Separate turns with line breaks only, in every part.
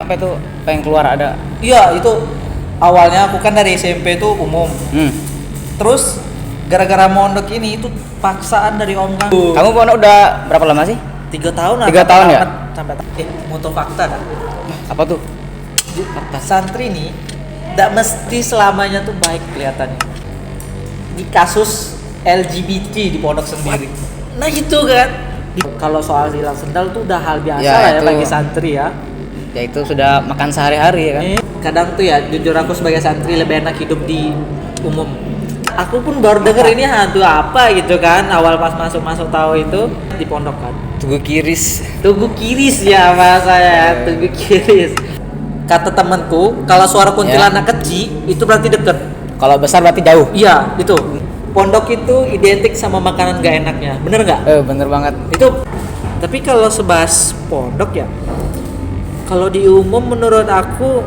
Apa itu pengen keluar ada?
Iya, itu awalnya aku kan dari SMP tuh umum. Terus gara-gara mondok ini itu paksaan dari om kami.
Kamu pondok udah berapa lama sih?
3 tahun lah.
3 tahun ya?
Sampai moto fakta dah.
Apa tuh?
Santri nih tidak mesti selamanya tuh baik kelihatannya. Di kasus LGBT di pondok sendiri. Nah itu kan. Kalau soal hilang sendal tuh udah hal biasa
Ya,
lah ya
itu.
bagi santri ya.
Ya itu sudah makan sehari-hari ya kan?
Kadang tuh ya jujur aku sebagai santri lebih enak hidup di umum. Aku pun baru denger ini hantu apa gitu kan. Awal pas masuk tahu itu di pondok kan.
Tugu kiris.
Tugu kiris ya mas saya, tugu kiris. Kata temanku, kalau suara kuntilanak kecil itu berarti deket.
Kalau besar berarti jauh.
Iya, itu. Pondok itu identik sama makanan gak enaknya, bener nggak?
Bener banget.
Itu. Tapi kalau sebahas pondok ya, kalau di umum menurut aku,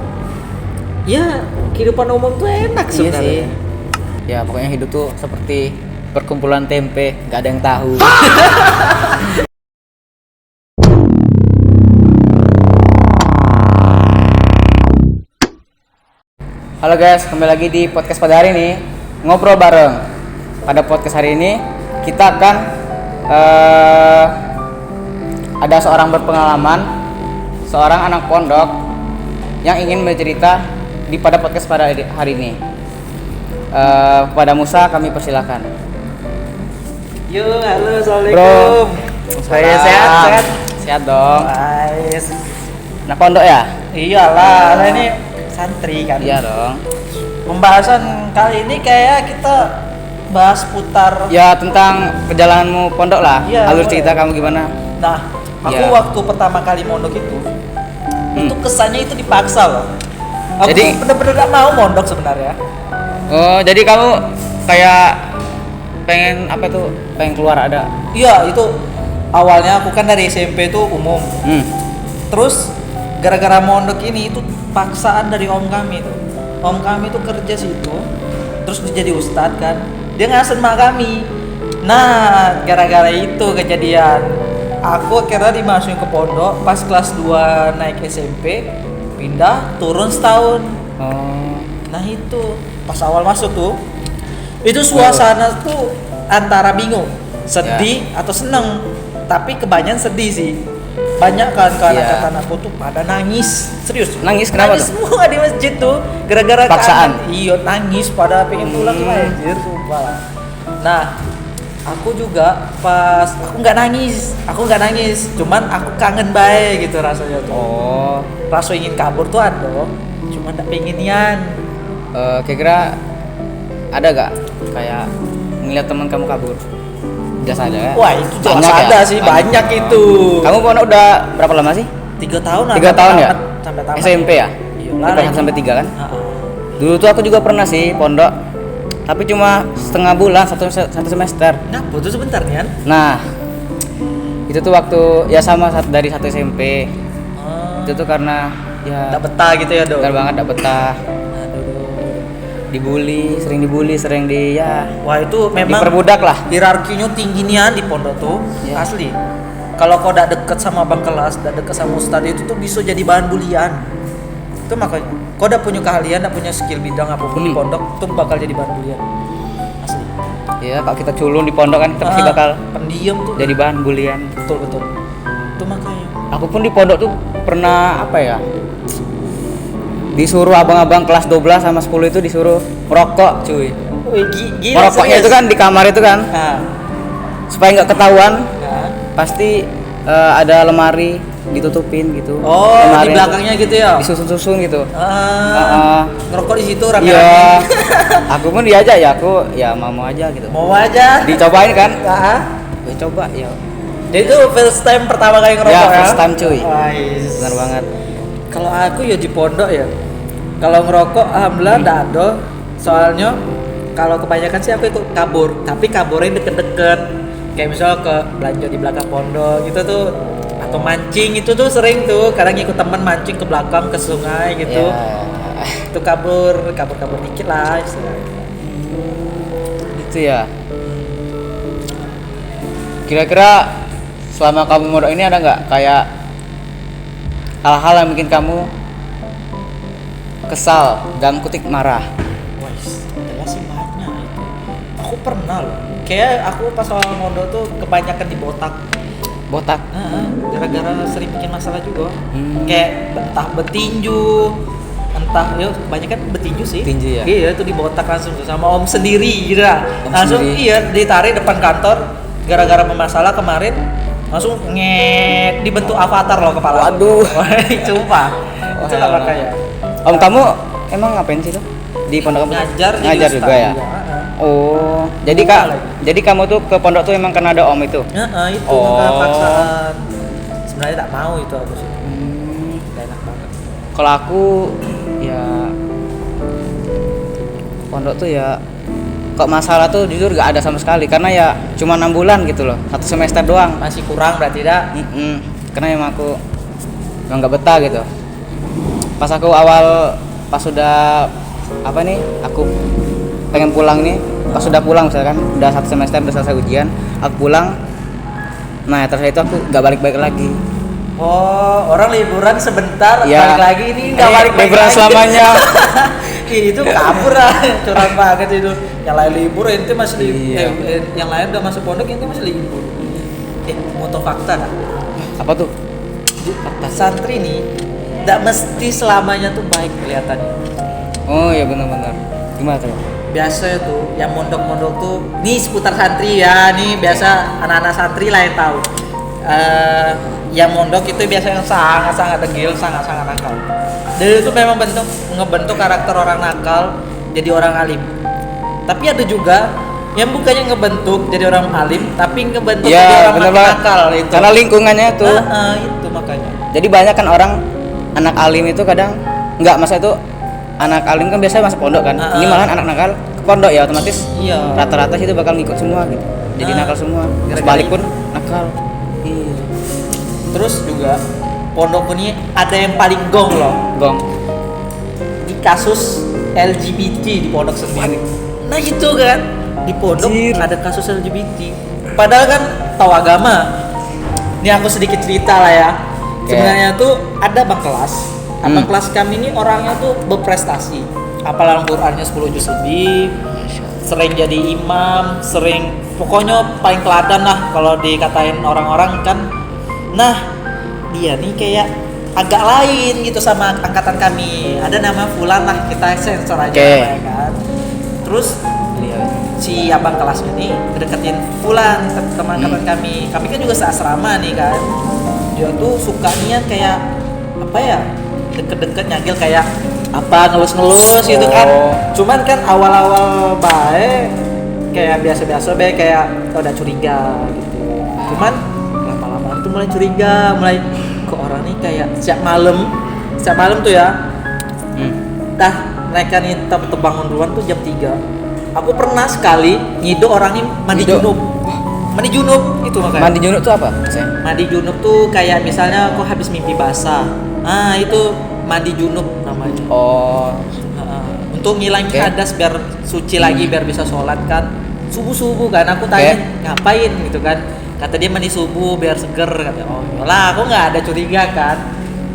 ya kehidupan umum tuh enak
Iya
sebenarnya.
sih. Ya pokoknya hidup tuh seperti perkumpulan tempe, nggak ada yang tahu. Halo guys, kembali lagi di podcast pada hari ini ngobrol bareng. Pada podcast hari ini kita akan ada seorang berpengalaman, seorang anak pondok yang ingin bercerita pada podcast pada hari ini. Kepada Musa kami persilakan.
Yo, halo, assalamualaikum. Saya sehat.
Sehat dong.
Nice.
Nah pondok ya?
Iyalah, saya ini santri kan.
Iya dong.
Pembahasan kali ini kayak kita bahas putar.
Ya tentang perjalananmu pondok lah.
Iya,
Alur
boleh.
cerita kamu gimana?
Nah, aku
Iya.
waktu pertama kali mondok itu kesannya itu dipaksa loh. Aku
Jadi-
bener-bener gak mau mondok sebenarnya.
Oh jadi kamu kayak pengen apa tuh? Pengen keluar ada?
Iya, itu awalnya aku kan dari SMP tuh umum. Terus gara-gara mondok ini itu paksaan dari om kami tuh. Om kami tuh kerja situ, terus dia jadi ustadz kan. Dia ngasih sama kami. Nah, gara-gara itu kejadian, aku akhirnya dimasukin ke pondok pas kelas 2 naik SMP, pindah turun setahun.
Oh.
Nah itu pas awal masuk tuh, itu suasana tuh antara bingung, sedih atau seneng. Tapi kebanyakan sedih sih. Banyak kan anak-anak aku tuh pada nangis, serius.
Nangis kenapa
nangis
tuh?
semua di masjid tuh gara-gara
Paksaan?
kangen. Iya nangis pada pengen pulang tuh anjir sumpah. Nah aku juga pas aku nggak nangis, cuman aku kangen bae gitu rasanya tuh.
Oh.
Rasa ingin kabur tuh ada, cuman nggak penginian.
Kira-kira ada gak kayak ngeliat teman kamu kabur? Jelas ada ya?
Wah itu jelas
Banyak
ada
ya?
sih, banyak itu.
Kamu pondok udah berapa lama sih?
3 tahun lah.
3 tahun ya?
Sampai tamat.
SMP ya?
Iya
Sampai
lah.
sampai 3 kan?
Heeh.
Dulu tuh aku juga pernah sih pondok, tapi cuma setengah bulan, satu semester.
Ngapa tuh sebentar nih kan?
Nah, itu tuh waktu ya sama dari satu SMP. Itu tuh karena ya
Nggak betah gitu ya dong.
benar banget gak betah, sering dibully, sering di ya
Wah itu memang
diperbudak lah.
hierarkinya tinggi nian di pondok tuh.
Iya.
Asli. Kalau kau udah deket sama abang kelas, udah deket sama ustadz itu tuh bisa jadi bahan bulian. Itu makanya kau udah punya keahlian, udah punya skill bidang apapun di pondok tuh bakal jadi bahan bulian. Asli.
Ya kalau kita culun di pondok kan kita pasti bakal
pendiam tuh.
jadi bahan bulian.
Betul. Itu makanya.
Aku pun di pondok tuh pernah apa ya, disuruh abang-abang kelas 12 sama 10 itu disuruh merokok cuy.
Wih, gila.
Merokoknya itu kan di kamar itu kan,
Nah,
supaya nggak ketahuan
nah.
pasti ada lemari ditutupin gitu.
Oh, di
Lemari
belakangnya gitu ya.
disusun-susun gitu.
Ngerokok di situ
Iya.
rame-rame.
Aku pun diajak ya, aku ya mau aja gitu.
Mau aja.
Dicobain kan?
Heeh.
Gue coba ya.
Jadi itu first time pertama kali ngerokok
Ya,
ya.
first time cuy.
Wais.
Benar banget.
Kalau aku ya di pondok ya. Kalau ngerokok alhamdulillah nggak ada. Soalnya kalau kebanyakan sih aku ikut kabur, tapi kaburnya deket-deket. Kayak misal ke belanja di belakang pondok gitu tuh, atau mancing itu tuh sering tuh. Kadang ikut teman mancing ke belakang ke sungai gitu.
Ya,
Itu kabur dikit lah istilahnya.
itu ya. Kira-kira selama kamu mondok ini ada nggak kayak hal-hal yang bikin kamu kesal, dalam kutip marah.
Wah, jelas sih banyak itu. Aku pernah loh. Kayak aku pas awal mondok tuh kebanyakan dibotak.
Botak.
Gara-gara sering bikin masalah juga. Kayak entah betinju, entah ya kebanyakan betinju sih.
Tinju ya?
Iya, itu dibotak langsung tuh sama om sendiri gitu lah.
Om
Langsung
sendiri.
iya ditarik depan kantor gara-gara bermasalah kemarin. Langsung dibentuk avatar loh kepala.
Waduh.
Sumpah. Itu lah makanya.
Om kamu emang ngapain sih tuh di pondok kamu?
Ngajar
Ngajar juga ya. Oh, jadi jadi kamu tuh ke pondok tuh emang karena ada om itu?
Itu
Oh.
maka paksaan. Sebenarnya tak mau itu aku sih. Gak enak banget.
Kalau aku ya pondok tuh ya kok masalah tuh jujur gak ada sama sekali karena ya cuma 6 bulan gitu loh, 1 semester doang.
Masih kurang berarti dah.
Karena emang aku emang gak betah gitu. Pas sudah apa nih, aku pengen pulang nih, pas sudah pulang misalkan udah 1 semester udah selesai ujian, aku pulang. Nah terus itu aku gak balik-balik lagi.
Oh, orang liburan sebentar,
Ya.
balik lagi ini nggak balik
liburan selamanya.
Itu kabur lah, curang banget itu. Yang lain libur, ente masih
Iya.
yang lain udah masuk pondok, ente masih libur. Mau tau fakta dah.
Apa tuh?
Fakta santri nih, nggak mesti selamanya tuh baik kelihatannya.
Oh ya benar-benar. Gimana tuh?
Biasa tuh, yang mondok-mondok tuh, nih seputar santri ya, nih biasa anak-anak santri lah yang tahu. Yang mondok itu biasanya sangat-sangat degil, sangat-sangat nakal. Dan itu memang ngebentuk karakter orang nakal jadi orang alim. Tapi ada juga yang bukannya ngebentuk jadi orang alim, tapi ngebentuk jadi
Ya
orang
benar
makin
banget.
nakal itu.
Karena lingkungannya tuh.
Itu makanya.
Jadi banyak kan orang anak alim itu kadang nggak, masa itu anak alim kan biasanya masuk pondok kan. Ini malahan anak nakal ke pondok ya otomatis.
Iya.
Rata-rata situ bakal ngikut semua gitu. Jadi nakal semua. Sebalik pun nakal. Iya.
Terus juga pondok ini ada yang paling gong loh.
Gong.
Di kasus LGBT di pondok sendiri. Nah itu kan di pondok
Anjir.
ada kasus LGBT. Padahal kan tahu agama. Ini aku sedikit cerita lah ya.
Oke.
Sebenarnya tuh ada bang kelas. Abang kelas kami ini orangnya tuh berprestasi. Hafalan Qurannya 10 juz lebih. Sering jadi imam, pokoknya paling teladan lah kalau dikatain orang-orang kan. Nah, dia nih kayak agak lain gitu sama angkatan kami. Ada nama Fulan lah, kita sensor aja namanya kan. Terus si abang kelas ini deketin Fulan, teman angkatan kami. Kami kan juga seasrama nih kan. Dia tuh sukanya kayak apa ya? Deket-deket nyagil kayak apa ngelus-ngelus gitu kan. Cuman kan awal-awal baik kayak biasa-biasa baik kayak udah curiga gitu. Cuman lama-lama tuh mulai curiga, mulai kok orang nih kayak setiap malam tuh ya. Mereka nih bangun duluan tuh jam 3. Aku pernah sekali nyido orang nih mandi junub. Mandi junub itu makanya.
Mandi junub tuh apa?
Mandi junub tuh kayak misalnya aku habis mimpi basah. Itu mandi junub namanya.
Oh.
Untuk ngilangin hadas biar suci lagi, biar bisa sholat kan. Subuh kan aku tanya ngapain gitu kan. Kata dia mandi subuh biar seger, kata. Oh lah, aku nggak ada curiga kan.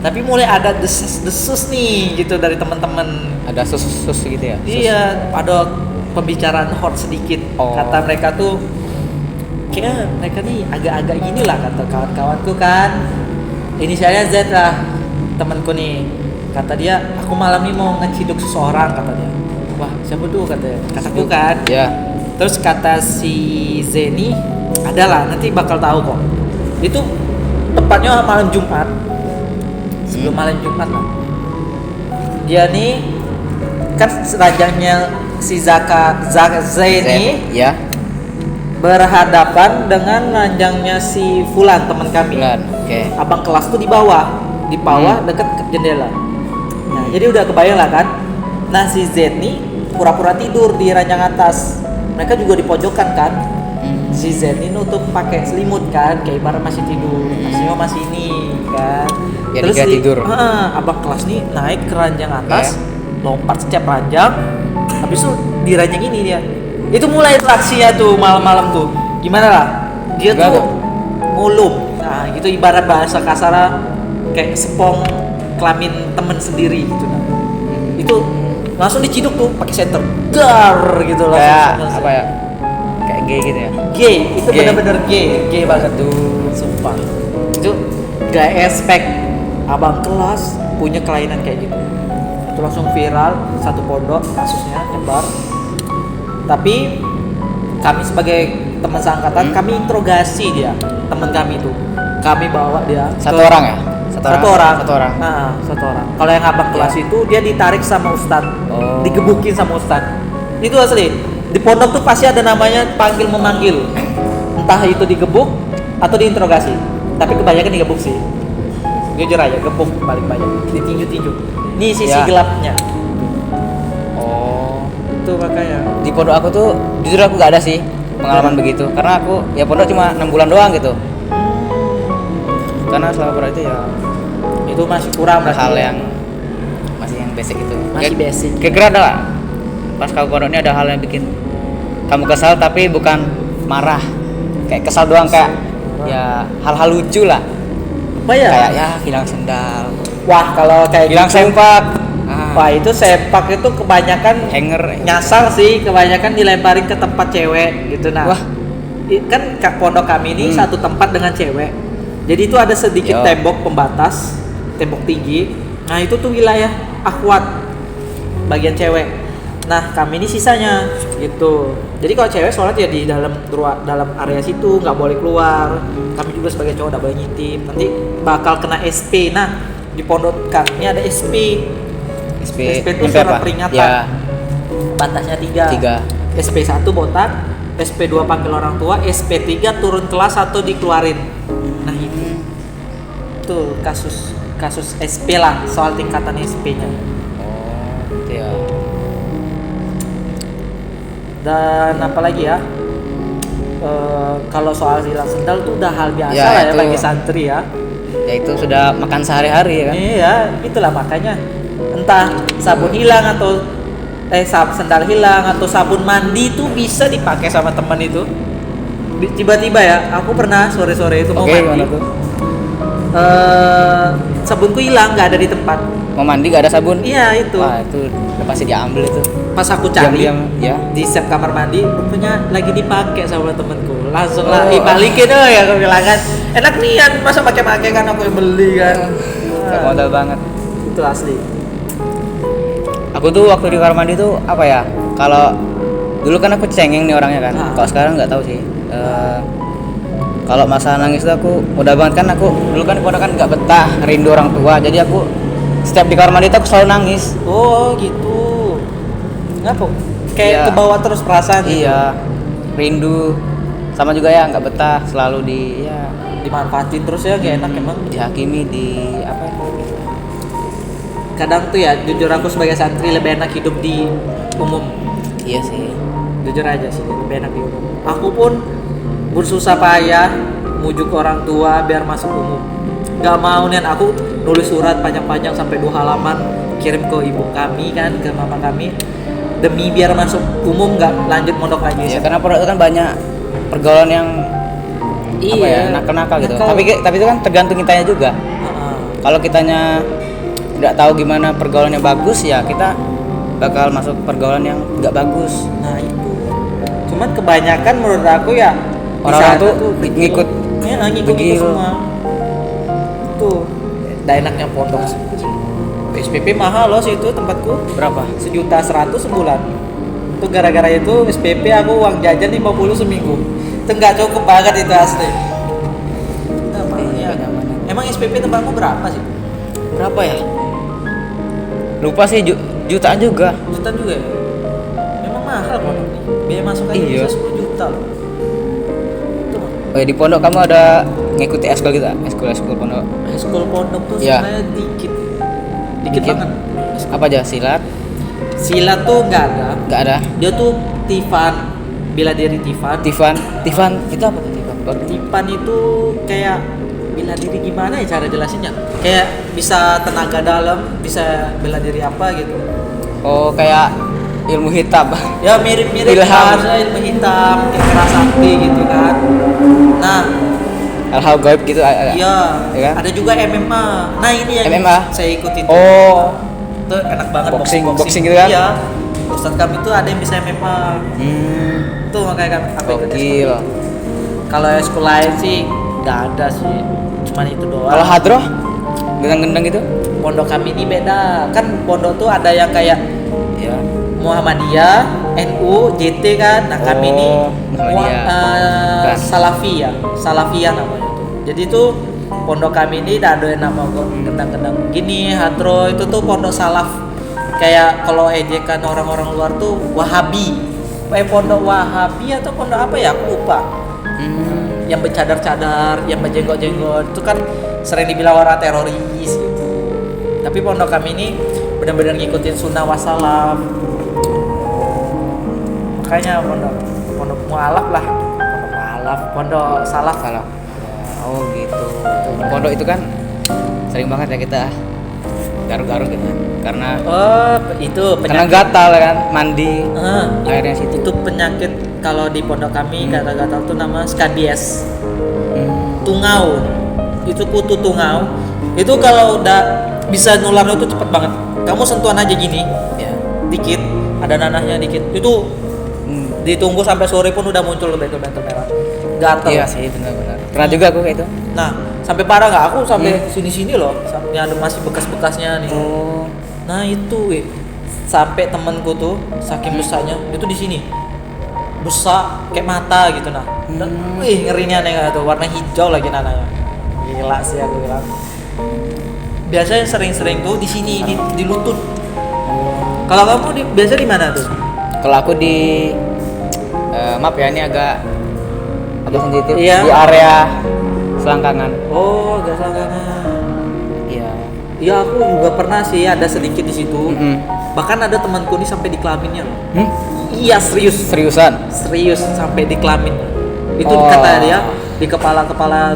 Tapi mulai ada desus nih gitu dari teman-teman.
Ada sus gitu ya?
Iya, ada pembicaraan hot sedikit. Kata mereka tuh kayak mereka nih agak-agak gini lah kata kawan-kawanku kan. Inisialnya Z lah, temanku nih. Kata dia, aku malam ini mau ngeciduk seseorang, kata dia. Wah, siapa tuh katanya? Kataku kan.
Iya.
Terus kata si Zeni, adalah nanti bakal tahu kok. Itu tepatnya malam Jumat. Sebelum malam Jumat lah. Dia nih kan rajanya si Zeni
ya.
Berhadapan dengan ranjangnya si Fulan teman kami.
Fulan, oke.
Abang kelas tuh di bawah deket ke jendela. Nah, jadi udah kebayang lah kan. Nah, si Z nih pura-pura tidur di ranjang atas. Mereka juga di pojokan kan. Si Z ini nutup pakai selimut kan, kayak ibarat masih tidur. Aslinya masih ini kan.
Ya,
Terus
dikira tidur.
abang kelas nih naik ke ranjang atas, lompat setiap ranjang. Habis itu di ranjang ini dia. Itu mulai interaksinya tuh malam-malam tuh. Gimana lah? Dia tuh ngulum. Nah, gitu ibarat bahasa kasar kayak sepong kelamin temen sendiri gitu. Itu langsung diciduk tuh pakai senter. Dar gitu langsung.
Kayak
selesai.
apa ya? Kayak gay gitu ya.
Gay, itu
Gay.
benar-benar gay banget tuh, sumpah. Itu gak expect abang kelas punya kelainan kayak gitu. Itu langsung viral satu pondok kasusnya nyebar. Tapi kami sebagai teman seangkatan kami interogasi dia, teman kami itu. Kami bawa dia
Satu
ke-
orang ya?
Satu orang.
Satu orang.
Nah, satu orang. Kalau yang abang kelas
Ya.
itu dia ditarik sama ustadz,
Oh.
digebukin sama ustadz. Itu asli. Di pondok tuh pasti ada namanya panggil memanggil. Entah itu digebuk atau diinterogasi. Tapi kebanyakan digebuk sih. Jujur aja, gebuk paling banyak. Ditinju-tinju. Ini sisi
Ya.
gelapnya.
Oh.
Itu makanya.
Di pondok aku tuh jujur aku gak ada sih pengalaman begitu. Karena aku ya pondok cuma 6 bulan doang gitu. Karena selama pondok itu ya
Itu masih kurang berarti.
hal yang masih yang basic itu.
Masih basic.
Kira-kira ada gak? Pas kamu pondok ini ada hal yang bikin kamu kesal tapi bukan marah. Kayak kesal doang kayak ya hal-hal lucu lah.
apa ya?
Kayak ya hilang sendal,
Wah, kalau kayak
hilang
gitu,
sempak.
wah itu sepak itu kebanyakan
Hanger.
nyasar sih, kebanyakan dilemparin ke tempat cewek gitu. Nah,
Wah.
kan pondok kami ini satu tempat dengan cewek. Jadi itu ada sedikit
Yo.
tembok pembatas, tembok tinggi. Nah, itu tuh wilayah akhwat bagian cewek. Nah, kami ini sisanya gitu. Jadi kalau cewek sholat ya di dalam area situ, nggak boleh keluar. Kami juga sebagai cowok nggak boleh ngintip. Nanti bakal kena SP. Nah, di pondok kami ada SP. SP itu
sampai
surat
apa?
peringatan.
Ya,
Batasnya 3.
3.
SP1 botak, SP2 panggil orang tua, SP3 turun kelas atau dikeluarin. Nah, itu kasus SP lah, soal tingkatan SP-nya.
Oh, gitu ya.
Dan apalagi ya? Kalau soal hilang sendal tuh udah hal biasa
Ya,
lah ya
itu.
bagi santri ya.
Ya itu sudah makan sehari-hari ya kan.
Iya, itulah makanya entah sabun hilang atau sendal hilang atau sabun mandi itu bisa dipakai sama teman itu. Tiba-tiba ya, aku pernah sore-sore itu mau
Oke,
mandi.
gimana tuh?
Sabunku hilang, nggak ada di tempat.
Mau mandi gak ada sabun?
Iya itu.
Wah, itu udah pasti diambil itu.
Pas aku cari
Diam-diam, ya.
di set kamar mandi, rupanya lagi dipakai sama temanku. Langsung
Oh.
lah, balikin deh ya aku bilang kan. Enak nian, masa pakai-pakai kan aku yang beli kan.
Gak modal banget.
Itu asli.
Aku tuh waktu di kamar mandi tuh apa ya? Kalau dulu kan aku cengeng nih orangnya kan.
Ah.
Kalau sekarang nggak tahu sih. Kalau masalah nangis tuh aku mudah banget kan, aku dulu kan di pondok kan nggak betah, rindu orang tua. Jadi aku setiap di kamar mandi tuh aku selalu nangis.
Oh gitu. Ngapa? Kayak
Iya.
ke bawah terus perasaan. gitu.
Iya, rindu. Sama juga ya nggak betah, selalu ya
Dimanfaatin terus ya, kayak enak emang.
dihakimi di apa gitu.
Kadang tuh ya, jujur aku sebagai santri lebih enak hidup di umum.
Iya sih.
Jujur aja sih, lebih enak di umum. Aku pun bersusah payah mujuk orang tua biar masuk umum. Gak mau nih, aku nulis surat panjang-panjang sampai 2 halaman kirim ke ibu kami kan, ke mama kami, demi biar masuk umum, nggak lanjut mondok lagi.
Iya, karena pondok itu kan banyak pergaulan yang apa ya, nakal-nakal gitu.
Nakal.
Tapi itu kan tergantung kitanya juga.
Heeh.
Kalau kitanya tidak tahu gimana pergaulannya bagus, ya kita bakal masuk pergaulan yang nggak bagus.
Nah itu. Cuman kebanyakan menurut aku ya di
Orang-orang
sana
tuh ngikut
ya, ngikut
begil.
semua. Tuh, dah enaknya pondok. SPP mahal loh situ tempatku.
Berapa?
1.100.000 sebulan. Itu gara-gara itu SPP aku uang jajan 50 seminggu. Itu nggak cukup banget itu asli. Nah, makanya.
kenyamanan.
Emang SPP tempatmu berapa sih?
Berapa ya? Lupa sih, jutaan juga.
Jutaan juga ya? Memang mahal pondok nih. Biaya masuk aja
Iya.
bisa 10 juta loh. Itu mah.
Oh ya, di pondok kamu ada ngikuti eskul gitu? Eskul pondok.
School pondok tuh
Iya.
sebenarnya dikit
Dikit.
banget.
Apa aja? Silat?
Silat tuh nggak ada.
Nggak ada.
Dia tuh Tifan, bela diri Tifan.
Tifan itu apa tuh Tifan?
Tifan itu kayak bela diri gimana ya cara jelasinnya? Kayak bisa tenaga dalam, bisa bela diri apa gitu.
Oh, kayak ilmu hitam.
Ya mirip-mirip
Ilham.
bahasa ilmu hitam, kayak kerasakti gitu kan. Nah,
Hal-hal gaib gitu ada.
iya,
Ya kan?
ada juga MMA. Nah ini yang
MMA?
saya ikutin.
Oh,
tuh enak banget
Boxing gitu kan?
Iya. Ustadz kami tuh ada yang bisa MMA. Tuh makanya aku ikut
Gokil.
Kalau ekskul lain sih nggak ada sih, cuman itu doang.
Kalau hadroh, gendang-gendang gitu?
Pondok kami ini beda, kan pondok tuh ada yang kayak
Ya.
Muhammadiyah, NU, JT kan. Nah kami ini
Muhammadiyah.
Salafiyah namanya tuh. Jadi tuh pondok kami ini ada yang nama gendang-gendang gini, hadroh itu tuh pondok salaf. Kayak kalau ejekan orang-orang luar tuh Wahabi. Pondok Wahabi atau pondok apa ya? Aku lupa. Yang bercadar-cadar, yang berjenggot-jenggot itu kan sering dibilang orang teroris gitu. Tapi pondok kami ini benar-benar ngikutin sunnah wassalam. Makanya pondok mualaf lah, pondok salaf.
Oh gitu. Pondok itu kan sering banget ya kita garuk-garuk gitu. Karena
itu
karena
penyakit.
gatal kan, mandi. Airnya situ.
Itu penyakit kalau di pondok kami gatal-gatal tuh nama skabies. Tungau. Itu kutu tungau. Itu kalau udah bisa nular itu cepet banget. Kamu sentuhan aja gini, ya, dikit, ada nanahnya dikit. Itu ditunggu sampai sore pun udah muncul bentul-bentul merah. Gatal.
Iya sih, benar-benar. Pernah juga aku kayak itu.
Nah, sampai parah nggak? Aku sampai sini-sini loh. Sampai ada masih bekas-bekasnya nih.
Oh.
Nah itu, sampai temanku tuh saking besarnya itu di sini besar kayak mata gitu nah. Ngerinya nih tuh warna hijau lagi nananya. Gila sih aku bilang. Biasanya sering-sering tuh di sini di lutut. Kalau kamu biasa di mana tuh?
Kalau aku di maaf ya ini agak sensitif,
Iya.
di area selangkangan.
Oh, agak selangkangan.
Iya.
Iya, aku juga pernah sih ada sedikit di situ. Bahkan ada temanku nih sampai di kelaminnya loh. Iya,
Seriusan?
Serius sampai di kelamin. Itu
Oh.
kata dia di kepala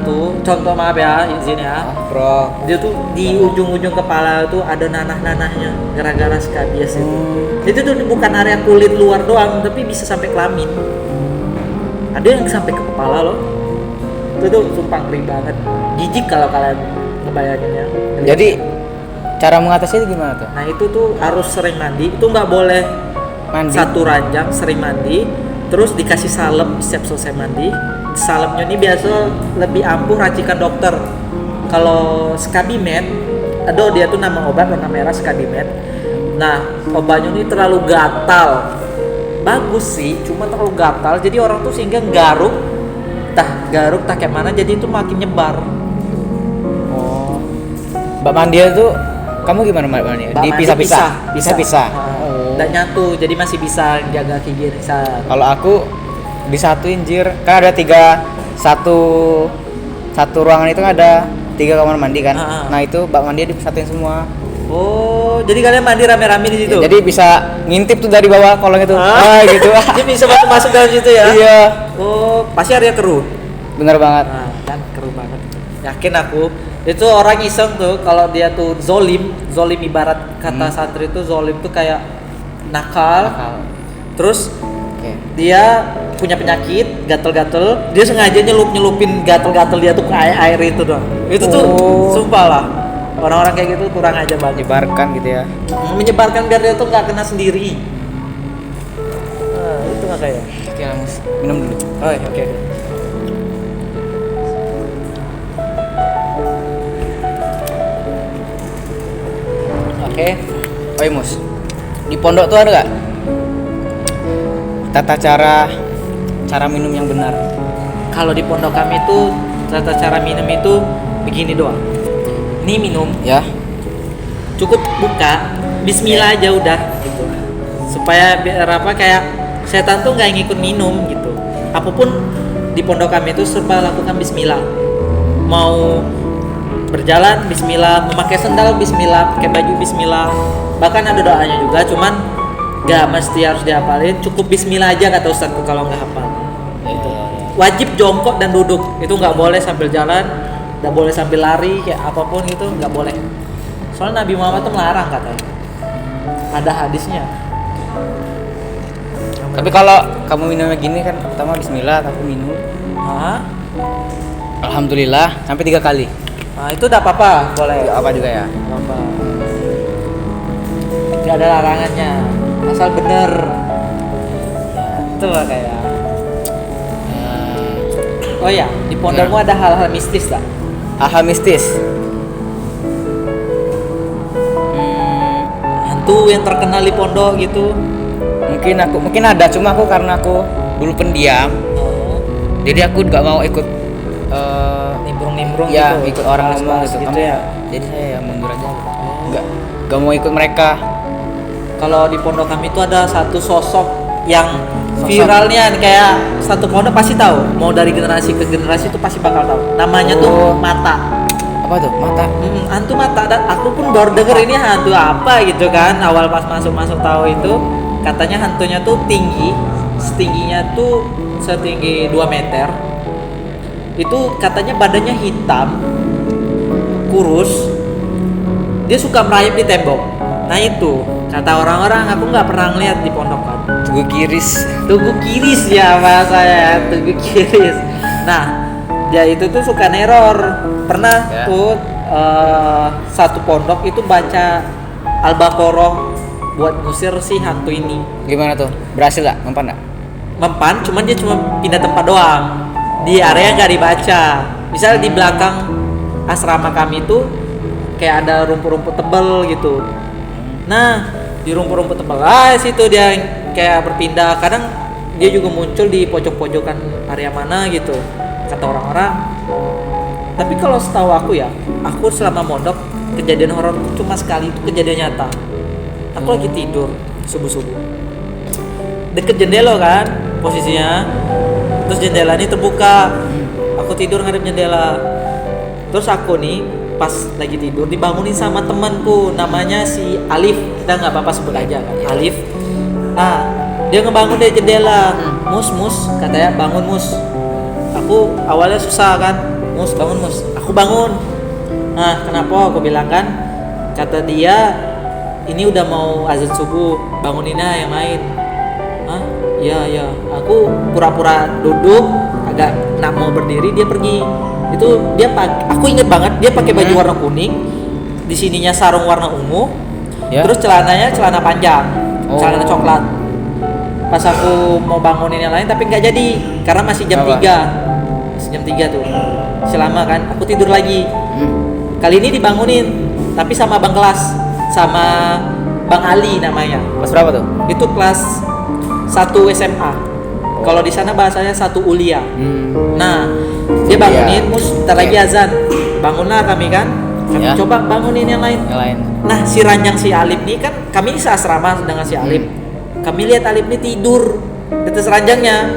tuh. Contoh maaf ya, izin ya.
Bro.
Dia tuh di ujung-ujung kepala tuh ada nanah-nanahnya gara-gara skabies itu. Itu tuh bukan area kulit luar doang, tapi bisa sampai kelamin. Ada yang sampai ke kepala loh. Itu tuh sumpah ngeri banget. Jijik kalau kalian ngebayanginnya.
Jadi cara mengatasi itu gimana tuh?
Nah itu tuh harus sering mandi. Itu nggak boleh
Mandi.
satu ranjang, sering mandi. Terus dikasih salep setiap selesai mandi. Salepnya ini biasa lebih ampuh racikan dokter. Kalau Skabimed, dia tuh nama obat warna merah Skabimed. Nah obatnya ini terlalu gatal. Bagus sih, cuma terlalu gatal. Jadi orang tuh sehingga garuk tak kayak mana. Jadi itu makin nyebar.
Oh. Mbak Mandia tuh kamu gimana Mbak Mandia? Dipisah-pisah. Bisa. Oh.
Nggak nyatu, jadi masih bisa jaga higienisan.
Kalau aku disatuin jir, kan ada satu ruangan itu ada 3 kamar mandi kan. Nah itu Mbak Mandia disatuin semua.
Oh, jadi kalian mandi rame-rame di situ?
Ya, jadi bisa ngintip tuh dari bawah kolong itu. Gitu.
Dia bisa masuk dalam situ ya?
Iya.
Oh, pasti area keruh.
Bener banget.
Nah, kan keruh banget. Yakin aku. Itu orang iseng tuh kalau dia tuh zolim ibarat kata santri itu zolim tuh kayak nakal. Terus dia punya penyakit gatel-gatel, dia sengaja nyelupin gatel-gatel dia tuh ke air itu doang. Itu tuh sumpah lah. Orang-orang kayak gitu kurang aja banget.
Menyebarkan gitu ya.
Menyebarkan biar dia tuh nggak kena sendiri. Itu nggak kayak.
Oke, Mus. Minum dulu.
Oh, oke. Oke.
Oi Mus, di pondok tuh ada nggak tata cara minum yang benar?
Kalau di pondok kami tuh tata cara minum itu begini doang. Ini minum
Ya.
cukup buka bismillah aja udah gitu, supaya biar apa kayak setan tuh nggak ngikut minum gitu. Apapun di pondok kami itu serba lakukan bismillah. Mau berjalan bismillah, memakai sendal bismillah, pakai baju bismillah, bahkan ada doanya juga, cuman nggak mesti harus dihafalin, cukup bismillah aja kata ustadku kalau nggak hafal. Itu wajib jongkok dan duduk, itu nggak boleh sambil jalan, nggak boleh sambil lari kayak apapun gitu, nggak boleh. Soalnya Nabi Muhammad tuh melarang katanya, ada hadisnya.
Tapi kalau kamu minumnya gini kan pertama bismillah, aku minum. Alhamdulillah sampai 3 kali.
Nah itu udah apa-apa, boleh.
Apa juga ya?
Apa. nggak ada larangannya, asal bener. Itu lah kayak. Oh ya, di pondokmu ada hal-hal mistis tak?
Hal-hal mistis.
Hantu yang terkenal di pondok gitu?
Mungkin ada, cuma aku karena aku dulu pendiam, jadi aku nggak mau ikut
Nimbrung-nimbrung
ya
gitu.
ikut orang ngomong
Bahas-bahas
gitu.
gitu ya.
Jadi saya ya mundur aja. Nggak mau ikut mereka.
Kalau di pondok kami itu ada satu sosok yang
Sosok.
viralnya kayak satu pondok pasti tahu, mau dari generasi ke generasi itu pasti bakal tahu. Namanya tuh
Oh.
Mata.
Apa tuh? Mata.
Hantu Mata, dan aku pun baru denger ini hantu apa gitu kan. Awal pas masuk tahu itu katanya hantunya tuh tinggi, setingginya tuh setinggi 2 meter. Itu katanya badannya hitam, kurus, dia suka merayap di tembok. Nah itu kata orang-orang, aku nggak pernah ngeliat di pondok kan.
Tugu kiris.
Tugu kiris ya bahasanya, tugu kiris. Nah dia itu tuh suka neror. Pernah
Ya.
tuh satu pondok itu baca Al-Baqarah buat ngusir si hantu ini.
Gimana tuh? Berhasil nggak? Mempan nggak?
Mempan, cuman dia cuma pindah tempat doang. Di area nggak dibaca. Misalnya di belakang asrama kami tuh kayak ada rumput-rumput tebel gitu. Nah di rumput-rumput tebel situ dia kayak berpindah. Kadang dia juga muncul di pojok-pojokan area mana gitu kata orang-orang. Tapi kalau setahu aku ya, aku selama mondok kejadian horor cuma sekali, itu kejadian nyata. Aku lagi tidur subuh-subuh deket jendela kan posisinya, terus jendela ini terbuka, aku tidur ngadep jendela. Terus aku nih pas lagi tidur dibangunin sama temanku namanya si Alif, kita nggak apa-apa sebut aja kan Alif. Nah dia ngebangun dari jendela, mus katanya, bangun mus. Aku awalnya susah kan, mus bangun mus, aku bangun. Nah kenapa aku bilang kan, kata dia ini udah mau azan subuh, banguninnya yang lain. Hah? Ya, aku pura-pura duduk, agak nak mau berdiri, dia pergi. Itu dia aku inget banget dia pakai baju warna kuning, di sininya sarung warna ungu,
Ya.
terus celananya celana panjang,
Oh.
celana coklat. Pas aku mau bangunin yang lain tapi nggak jadi karena masih jam
Apa?
3. Masih jam 3 tuh. Selama kan aku tidur lagi. Kali ini dibangunin tapi sama abang kelas, sama Bang Ali namanya.
Kelas berapa tuh?
Itu kelas 1 SMA. Kalau di sana bahasanya 1 ulia. Nah, dia bangunin, mus bentar lagi azan. Bangunlah kami kan. Kami
Ya.
coba bangunin yang lain.
Yang lain.
Nah, si ranjang si Alif nih kan kami seasrama dengan si Alif. Kami lihat Alif nih tidur di atas ranjangnya.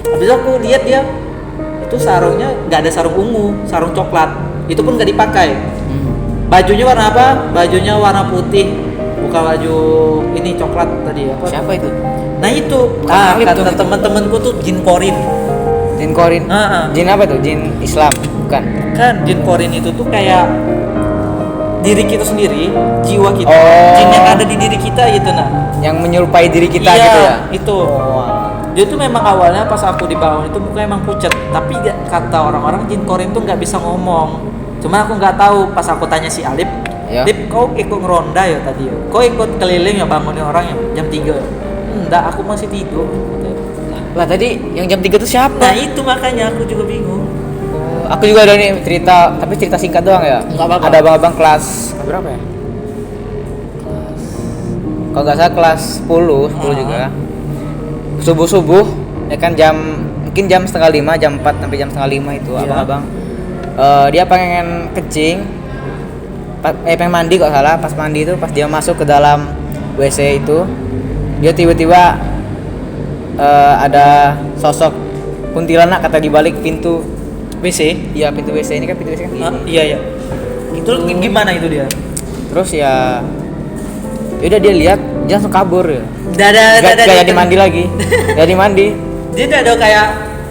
Habis itu aku lihat dia itu sarungnya nggak ada sarung ungu, sarung coklat. Itu pun nggak dipakai. Bajunya warna apa? Bajunya warna putih. Bukan baju ini coklat tadi apa?
Siapa itu?
Nah itu,
Alif
kata
tuh.
teman-temanku tuh jin korin.
Jin korin. Jin apa tuh? Jin Islam? Bukan.
Kan jin korin itu tuh kayak diri kita sendiri, jiwa kita,
Oh.
jin yang ada di diri kita gitu nah.
Yang menyerupai diri kita
Iya,
gitu ya?
itu.
Oh.
Dia tuh memang awalnya pas aku dibangun itu mukanya emang pucat, tapi kata orang-orang jin korin tuh nggak bisa ngomong. Cuma aku nggak tahu, pas aku tanya si Alif,
Ya.
Lip, kau ikut ngeronda ya tadi ya? Kau ikut keliling ya bangunin orang ya jam 3 ya? Enggak, aku masih tidur.
Lah tadi yang jam 3 tuh siapa?
Nah itu makanya aku juga bingung.
Aku juga ada nih cerita, tapi cerita singkat doang ya.
Nggak apa-apa.
Ada abang-abang kelas berapa ya? Kalau nggak salah kelas 10 juga. Subuh-subuh, ya kan mungkin jam setengah 5, jam 4 sampai jam setengah 5 itu
Iya.
abang-abang. Dia pengen kencing, pengen mandi kok salah. Pas mandi itu, pas dia masuk ke dalam WC itu, dia tiba-tiba ada sosok kuntilanak kata di balik pintu
WC?
Iya, pintu WC ini kan pintu WC kan gini.
Iya. Itu gimana itu dia?
Terus ya udah dia lihat, dia langsung kabur ya. Gak jadi mandi lagi. Gak di mandi.
Dia nggak ada kayak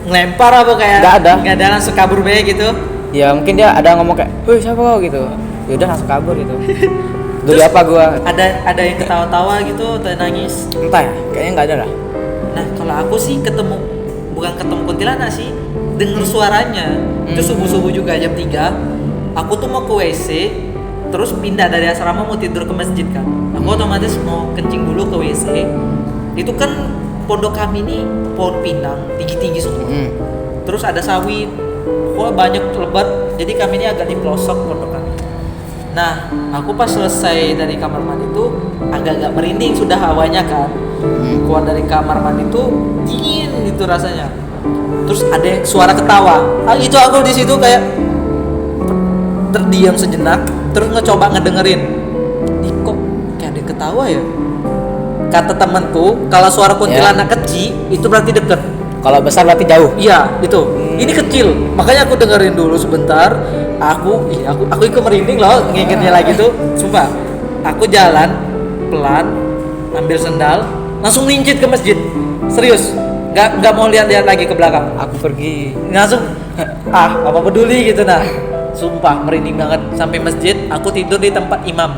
ngelempar apa kayak? Nggak ada langsung kabur be gitu.
Ya mungkin dia ada ngomong kayak, "Woi, siapa kau?" gitu. Ya udah langsung kabur gitu. Dulu
Terus
apa gua?
Ada yang ketawa-tawa gitu atau nangis?
Entah ya, kayaknya nggak ada lah.
Nah kalau aku sih bukan ketemu kuntilanak sih, denger suaranya. Itu subuh-subuh juga jam 3. Aku tuh mau ke WC, terus pindah dari asrama mau tidur ke masjid kan. Aku otomatis mau kencing dulu ke WC. Itu kan pondok kami ini pohon pinang tinggi-tinggi semua. Terus ada sawit, banyak lebat. Jadi kami ini agak di pelosok pondok kami. Nah, aku pas selesai dari kamar mandi itu agak-agak merinding sudah hawanya kan. Keluar dari kamar mandi itu dingin gitu rasanya. Terus ada suara ketawa. Itu aku di situ kayak terdiam sejenak, terus ngecoba ngedengerin. Ih, kok kayak ada ketawa ya? Kata temanku, kalau suara kuntilanak kecil itu berarti deket.
Kalau besar berarti jauh.
Iya, itu. Ini kecil. Makanya aku dengerin dulu sebentar. Aku ikut merinding loh ngingetnya lagi tuh. Sumpah. Aku jalan pelan, ambil sendal, langsung lincit ke masjid. Serius. Nggak mau lihat-lihat lagi ke belakang.
Aku pergi.
Langsung apa peduli gitu nah. Sumpah merinding banget sampai masjid. Aku tidur di tempat imam.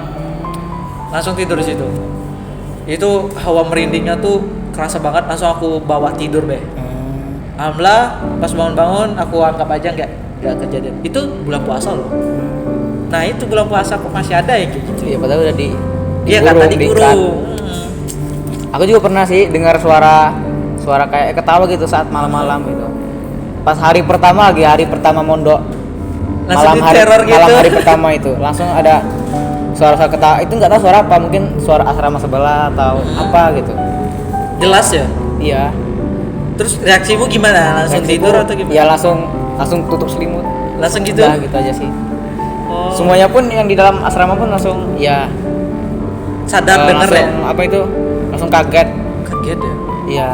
Langsung tidur di situ. Itu hawa merindingnya tuh kerasa banget. Langsung aku bawa tidur deh. Alhamdulillah pas bangun-bangun aku anggap aja nggak kejadian. Itu bulan puasa loh. Nah itu bulan puasa kok masih ada ya kayak gitu.
Iya, padahal udah
Iya kata dikurung.
Aku juga pernah sih dengar suara kayak ketawa gitu saat malam-malam gitu. Pas hari pertama mondok.
Langsung diteror gitu.
Malam hari pertama itu langsung ada suara ketawa. Itu nggak tahu suara apa, mungkin suara asrama sebelah atau apa gitu.
Jelas ya?
Iya.
Terus reaksimu gimana? Langsung tidur atau gimana?
Ya langsung tutup selimut.
Langsung gitu?
Udah, gitu aja sih.
Oh.
Semuanya pun yang di dalam asrama pun langsung ya
sadar denger ya?
Apa itu? Langsung kaget.
Kaget ya?
Iya.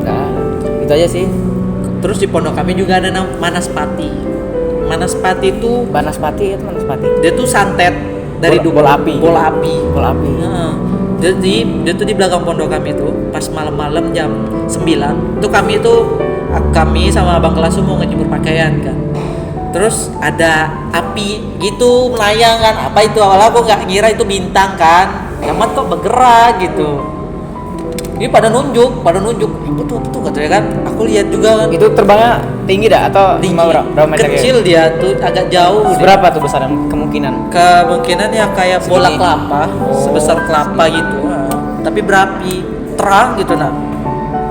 Nah, itu aja sih.
Terus di pondok kami juga ada Manaspati. Manaspati itu
Banaspati itu Manaspati.
dia tuh santet dari
bola api.
Bola api.
Bola api.
Nah, jadi dia tuh di belakang pondok kami tuh pas malam-malam jam 9 tuh kami sama abang kelas tuh mau ngejemur pakaian kan. Terus ada api gitu melayang kan. Apa itu? Awalnya aku nggak ngira itu bintang kan. Nyaman kok bergerak gitu. Ini pada nunjuk. Betul katanya kan. Aku lihat juga kan.
Itu terbangnya tinggi dah atau
Tinggi.
berapa meter?
Kecil dia tuh agak jauh.
Berapa tuh besaran kemungkinan?
Kemungkinan ya kayak bola
Segini.
kelapa, sebesar kelapa gitu. Nah, tapi berapi, terang gitu nah.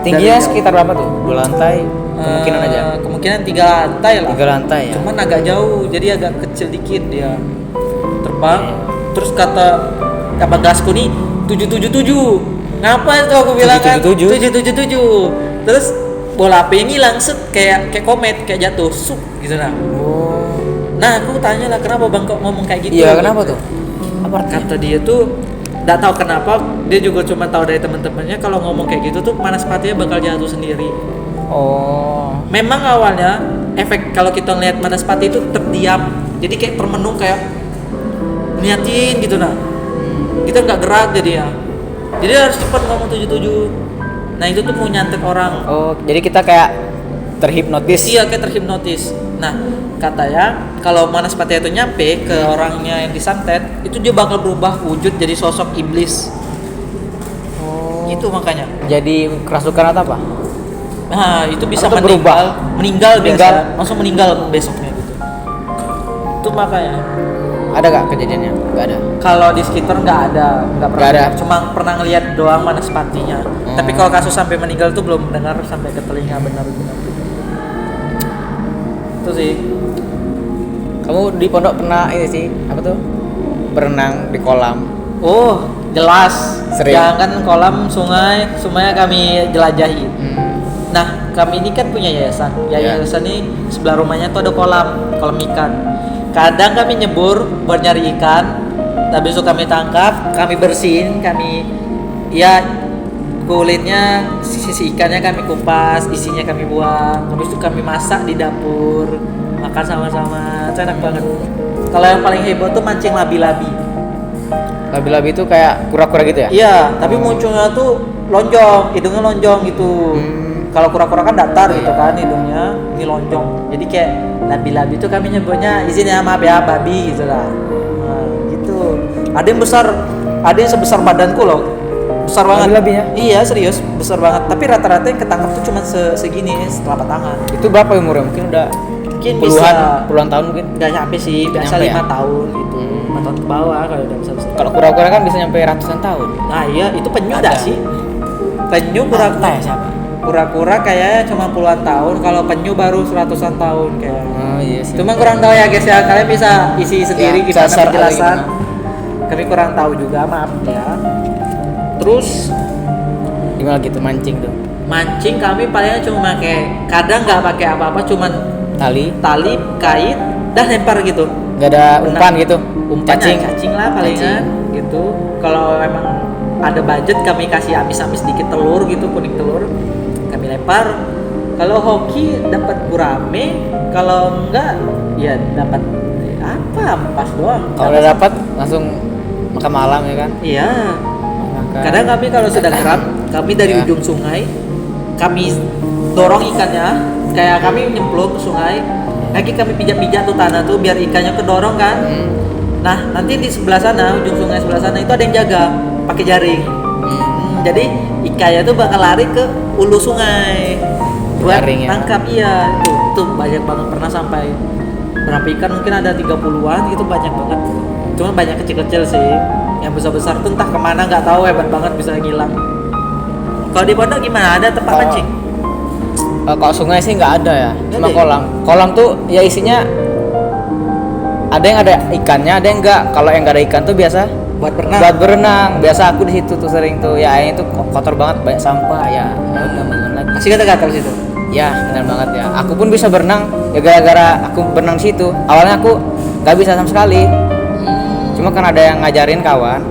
Tingginya
Dari-
sekitar berapa tuh? 2 lantai? Kemungkinan aja.
Kemungkinan 3 lantai lah.
3 lantai ya.
Cuman agak jauh, jadi agak kecil dikit dia. Terbang. Terus kata abang gasku nih 777. Ngapa itu aku bilang kan
777?
777. Terus bola api ngilang set kayak komet kayak jatuh sup gitu nah.
Oh.
Nah aku tanya lah kenapa bang kok ngomong kayak gitu?
Iya, kenapa tuh? Apa artinya?
Kata dia tuh nggak tahu kenapa, dia juga cuma tahu dari teman-temannya kalau ngomong kayak gitu tuh Manaspatinya bakal jatuh sendiri.
Oh.
Memang awalnya efek kalau kita ngeliat Manaspati itu terdiam, jadi kayak termenung kayak niatin gitu nah. Kita nggak gerak jadi ya. Jadi harus cepat ngomong 77. Nah itu tuh mau nyantet orang.
Oh, jadi kita kayak terhipnotis.
Iya kayak terhipnotis. Nah katanya kalau Manaspati itu nyampe ke orangnya yang disantet, itu dia bakal berubah wujud jadi sosok iblis.
Oh.
Itu makanya.
Jadi kerasukan atau apa?
Nah itu bisa
Atau berubah?
meninggal
Meninggal.
biasa, langsung meninggal besoknya gitu. Itu makanya.
Ada gak kejadiannya? Gak ada.
Kalau di sekitar nggak ada, nggak pernah.
Nggak ada.
Cuma pernah ngeliat doang Manaspatinya. Tapi kalau kasus sampai meninggal tuh belum mendengar sampai ke telinga benar-benar. Itu sih.
Kamu di pondok pernah ini sih, apa tuh? Berenang di kolam.
Oh jelas.
Sering.
Jangan kolam, sungai, semuanya kami jelajahi. Nah kami ini kan punya yayasan. Yayasan ini sebelah rumahnya tuh ada kolam ikan. Kadang kami nyebur buat nyari ikan, habis itu kami tangkap, kami bersihin, kami ya kulitnya, sisi ikannya kami kupas, isinya kami buang, habis itu kami masak di dapur, makan sama-sama, itu enak banget. Kalau yang paling heboh tuh mancing labi-labi.
Labi-labi itu kayak kura-kura gitu ya?
Iya, tapi munculnya tuh lonjong, hidungnya lonjong gitu. Kalau kura-kura kan datar gitu kan hidungnya, ini lonjong. Jadi kayak labi-labi itu kami nyebutnya izin ya maaf ya babi gitu lah. Nah, gitu. Ada yang besar, ada yang sebesar badanku loh. Besar banget.
Labi-labinya?
Iya, serius, besar banget. Tapi rata-rata yang ketangkap tuh cuma segini, telapak tangan.
Itu berapa umurnya? Mungkin udah
Mungkin
puluhan tahun mungkin.
nggak nyampe sih, biasa
Nyampe
5
ya?
tahun gitu, 5 tahun ke bawah kalau udah besar.
Kalau kura-kura kan bisa nyampe ratusan tahun.
Nah iya, itu penyu
Ada.
dah sih. Penyu kura-kura
siapa?
kura-kura kayaknya cuma puluhan tahun, kalau penyu baru ratusan tahun kayak.
Oh iya sih.
Cuma kurang tahu ya guys ya, kalian bisa isi sendiri
Ya,
gimana
sasar atau
penjelasan.
gimana.
Kami kurang tahu juga, maaf ya. Terus
Gimana gitu mancing tuh?
mancing kami palingnya cuma pakai, kadang nggak pakai apa-apa, cuman
Tali,
tali, kait, dan lempar gitu.
nggak ada
Benar.
umpan gitu.
Umpan
Cacing.
cacing lah palingan gitu. Kalau memang ada budget kami kasih amis-amis dikit telur gitu, kuning telur, kami lempar. Kalau hoki dapat gurame, kalau enggak ya dapat apa, ampas doang.
Kalau udah dapat langsung makan malam ya kan?
Iya.
Makan.
Kadang kami kalau sudah geram, kami dari
Ya.
ujung sungai, kami dorong ikannya, kayak kami nyemplung ke sungai, lagi kami pijat-pijat tuh tanah tuh biar ikannya kedorong kan. Nah nanti di sebelah sana, ujung sungai sebelah sana itu ada yang jaga pakai jaring. Jadi ikannya tuh bakal lari ke hulu sungai buat
Jaring ya.
tangkap. Iya, tuh banyak banget, pernah sampai berapa ikan, mungkin ada 30-an gitu, banyak banget. Cuma banyak kecil-kecil sih. Yang besar-besar tuh entah kemana, nggak tahu, hebat banget bisa ngilang. Kalau di pondok gimana? Ada tempat
Kalau-
mancing?
Kalau sungai sih nggak ada ya,
Nggak
cuma
ada ya?
kolam. Kolam tuh ya isinya ada yang ada ikannya, ada yang enggak. Kalau yang nggak ada ikan tuh biasa
Buat berenang.
buat berenang. Biasa aku di situ tuh sering tuh. Ya airnya tuh kotor banget, banyak sampah ya. Ya udah main lagi.
Masih gatal-gatal situ.
Ya benar banget ya. Aku pun bisa berenang ya gara-gara aku berenang di situ. Awalnya aku nggak bisa sama sekali. Cuma kan ada yang ngajarin kawan.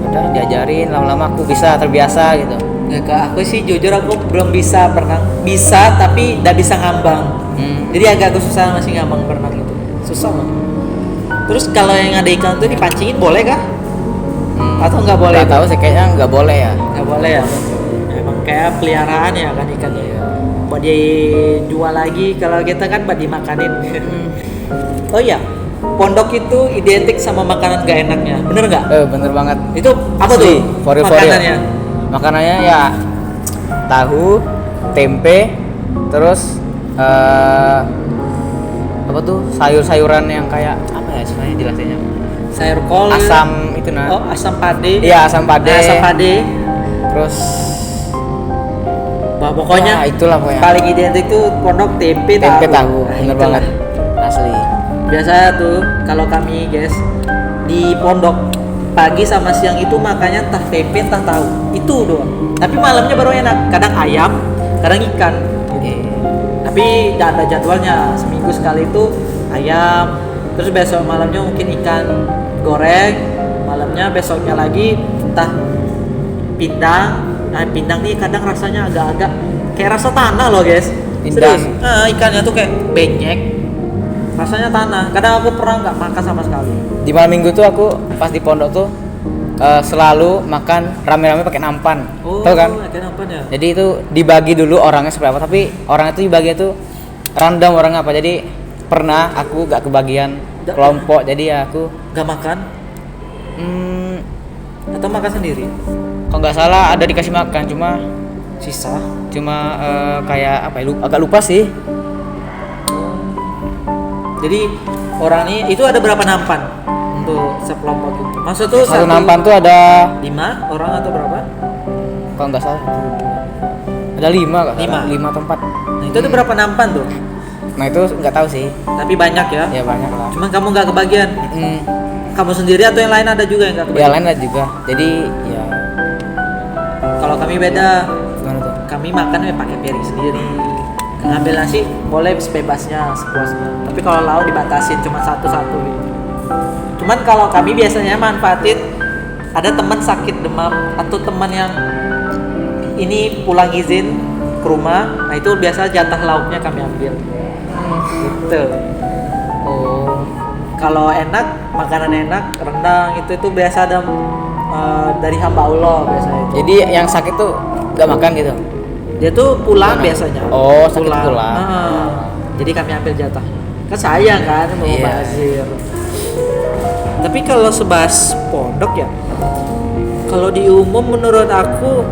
Udah diajarin, lama-lama aku bisa, terbiasa gitu.
Nggak, ke aku sih jujur aku belum bisa berenang. Bisa tapi nggak bisa ngambang. Jadi agak susah masih ngambang berenang itu. Susah banget. Terus kalau yang ada ikan tuh dipancingin boleh kah? Atau nggak boleh?
Nggak tahu sih, kayaknya nggak boleh ya.
Nggak boleh ya. Emang kayak peliharaan ya kan ikannya. Buat dijual lagi, kalau kita kan buat dimakanin. Oh iya, pondok itu identik sama makanan gak enaknya, bener nggak?
Bener banget.
Itu apa
Asli,
tuh
for real.
makanannya?
Makanannya ya tahu, tempe, terus apa tuh sayur-sayuran yang kayak apa ya sebenarnya jelasnya?
Sayur kol,
Asam itu nah.
oh asam pade.
Iya, asam pade.
Asam pade.
Terus
Bah, pokoknya
ya, itulah pokoknya.
paling identik tuh pondok tempe
Tahu,
Nah,
bener
itulah.
banget. Asli.
Biasanya tuh kalau kami guys di pondok pagi sama siang itu makannya entah tempe entah tahu, itu doang. Tapi malamnya baru enak, kadang ayam, kadang ikan. Tapi nggak ada jadwalnya, seminggu sekali itu ayam, terus besok malamnya mungkin ikan goreng, malamnya besoknya lagi entah pindang. Nah pindang nih kadang rasanya agak-agak kayak rasa tanah loh guys.
Pindang.
Serius. Nah, ikannya tuh kayak benyek, rasanya tanah. Kadang aku pernah nggak makan sama sekali.
Di malam minggu tuh aku pas di pondok tuh selalu makan rame-rame pakai nampan. Tahu kan?
Ikan apa ya?
Jadi itu dibagi dulu orangnya seperti apa, tapi orang itu dibagi itu random orang apa. Jadi pernah aku gak kebagian
Nggak
kelompok, jadi ya aku
Nggak makan atau makan sendiri?
kalau nggak salah ada dikasih makan, cuma
Sisa.
kayak apa ya, agak lupa sih.
Jadi orang ini itu ada berapa nampan untuk sekelompok itu? Maksud tuh
Satu nampan tuh ada
5 orang atau berapa?
kalau nggak salah ada 5 kok.
Lima.
5 atau 4.
Nah itu ada berapa nampan tuh?
Nah itu nggak tahu sih.
Tapi banyak ya.
Ya banyak lah.
Cuman kamu nggak kebagian. Kamu sendiri atau yang lain ada juga yang nggak
Ya
kebagian?
lain ada juga. Jadi ya
Kalau kami beda.
gimana tuh?
Kami makan pakai piring sendiri. Ngambil nasi boleh sebebasnya, sepuasnya. Tapi kalau lauk dibatasin cuma satu-satu gitu. Cuman kalau kami biasanya manfaatin ada teman sakit demam atau teman yang ini pulang izin ke rumah, nah itu biasa jatah lauknya kami ambil. Gitu.
Oh,
Kalau enak, makanan enak, rendang itu biasa ada dari hamba Allah biasanya itu.
jadi yang sakit tuh nggak makan gitu.
Dia tuh pulang
Gimana?
biasanya.
Oh, sakit pulang.
Jadi kami ambil jatahnya. Kan sayang kan mau
Iya.
bazir. Tapi kalau sebahas pondok ya, kalau di umum menurut aku